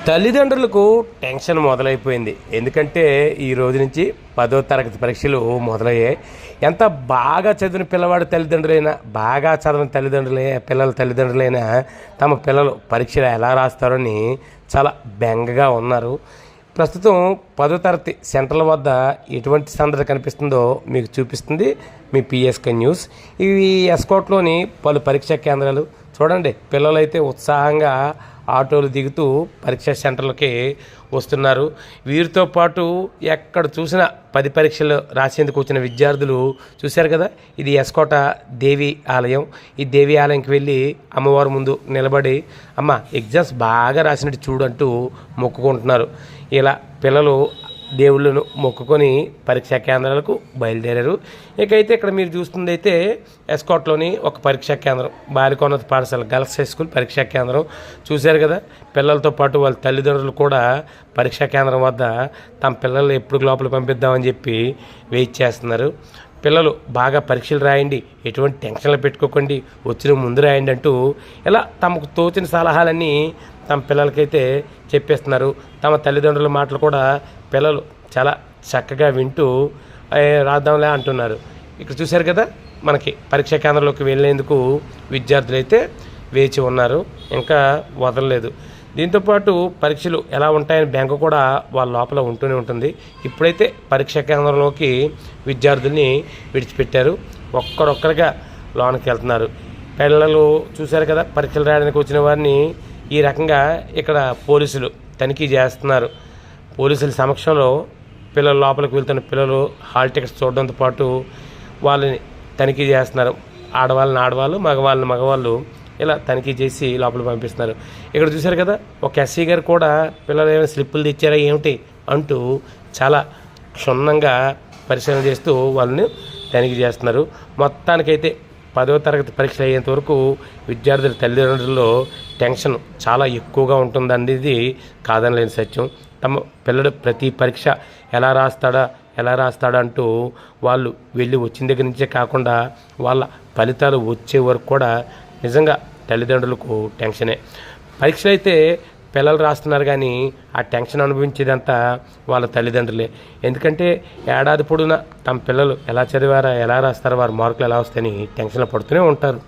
తల్లిదండ్రులకు టెన్షన్ మొదలైపోయింది. ఎందుకంటే ఈ రోజు నుంచి 10వ తరగతి పరీక్షలు మొదలయ్యాయి. ఎంత బాగా చదివిన పిల్లవాడు తల్లిదండ్రులైనా, బాగా చదివిన పిల్లల తల్లిదండ్రులైనా తమ పిల్లలు పరీక్షలు ఎలా రాస్తారని చాలా బెంగగా ఉన్నారు. ప్రస్తుతం 10వ తరగతి సెంటర్ల వద్ద ఎటువంటి సందడి కనిపిస్తుందో మీకు చూపిస్తుంది మీ పిఎస్కే న్యూస్. ఇవి ఎస్కోట్లోని పలు పరీక్షా కేంద్రాలు చూడండి. పిల్లలైతే ఉత్సాహంగా ఆటోలు దిగుతూ పరీక్షా సెంటర్లకి వస్తున్నారు. వీరితో పాటు ఎక్కడ చూసినా 10 పరీక్షలు రాసేందుకు వచ్చిన విద్యార్థులు చూశారు కదా. ఇది ఎస్కోట దేవి ఆలయం. ఈ దేవి ఆలయంకి వెళ్ళి అమ్మవారి ముందు నిలబడి అమ్మ ఎగ్జామ్స్ బాగా రాసినట్టు చూడంటూ మొక్కుకుంటున్నారు. ఇలా పిల్లలు దేవుళ్ళను మొక్కుకొని పరీక్షా కేంద్రాలకు బయలుదేరారు. ఇకైతే ఇక్కడ మీరు చూస్తుంది అయితే ఎస్కోట్లోని ఒక పరీక్షా కేంద్రం, బాలికోన్నత పాఠశాల గర్ల్స్ హై స్కూల్ పరీక్షా కేంద్రం చూశారు కదా. పిల్లలతో పాటు వాళ్ళ తల్లిదండ్రులు కూడా పరీక్షా కేంద్రం వద్ద తమ పిల్లల్ని ఎప్పుడు లోపల పంపిద్దామని చెప్పి వెయిట్ చేస్తున్నారు. పిల్లలు బాగా పరీక్షలు రాయండి, ఎటువంటి టెన్షన్లు పెట్టుకోకండి, వచ్చిన ముందు రాయండి అంటూ ఇలా తమకు తోచిన సలహాలన్నీ తమ పిల్లలకైతే చెప్పేస్తున్నారు. తమ తల్లిదండ్రుల మాటలు కూడా పిల్లలు చాలా చక్కగా వింటూ రాద్దాంలే అంటున్నారు. ఇక్కడ చూశారు కదా, మనకి పరీక్షా కేంద్రంలోకి వెళ్ళేందుకు విద్యార్థులు అయితే వేచి ఉన్నారు, ఇంకా వదలలేదు. దీంతోపాటు పరీక్షలు ఎలా ఉంటాయని బ్యాంకు కూడా వాళ్ళ లోపల ఉంటూనే ఉంటుంది. ఇప్పుడైతే పరీక్షా కేంద్రంలోకి విద్యార్థుల్ని విడిచిపెట్టారు. ఒక్కరొక్కరిగా లోనికి వెళ్తున్నారు. పిల్లలు చూశారు కదా, పరీక్షలు రాయడానికి వచ్చిన వారిని ఈ రకంగా ఇక్కడ పోలీసులు తనిఖీ చేస్తున్నారు. పోలీసుల సమక్షంలో పిల్లలు లోపలికి వెళ్తున్న పిల్లలు హాల్ టికెట్స్ చూడడంతో పాటు వాళ్ళని తనిఖీ చేస్తున్నారు. ఆడవాళ్ళు, మగవాళ్ళు ఇలా తనిఖీ చేసి లోపలికి పంపిస్తున్నారు. ఇక్కడ చూశారు కదా, ఒక ఎస్సీ గారు కూడా పిల్లలు ఏమైనా స్లిప్పులు తెచ్చారా ఏమిటి అంటూ చాలా క్షుణ్ణంగా పరిశీలన చేస్తూ వాళ్ళని తనిఖీ చేస్తున్నారు. మొత్తానికైతే 10వ తరగతి పరీక్షలు అయ్యేంత వరకు విద్యార్థుల తల్లిదండ్రుల్లో టెన్షన్ చాలా ఎక్కువగా ఉంటుందనేది కాదనలేని సత్యం. తమ పిల్లడు ప్రతి పరీక్ష ఎలా రాస్తాడా అంటూ వాళ్ళు వెళ్ళి వచ్చిన దగ్గర నుంచే కాకుండా వాళ్ళ ఫలితాలు వచ్చే వరకు కూడా నిజంగా తల్లిదండ్రులకు టెన్షనే. పరీక్షలు అయితే పిల్లలు రాస్తున్నారు, కానీ ఆ టెన్షన్ అనుభవించేదంతా వాళ్ళ తల్లిదండ్రులే. ఎందుకంటే ఏడాది పొడవునా తమ పిల్లలు ఎలా చదివారా, ఎలా రాస్తారో, వారి మార్కులు ఎలా వస్తాయని టెన్షన్లు పడుతూనే ఉంటారు.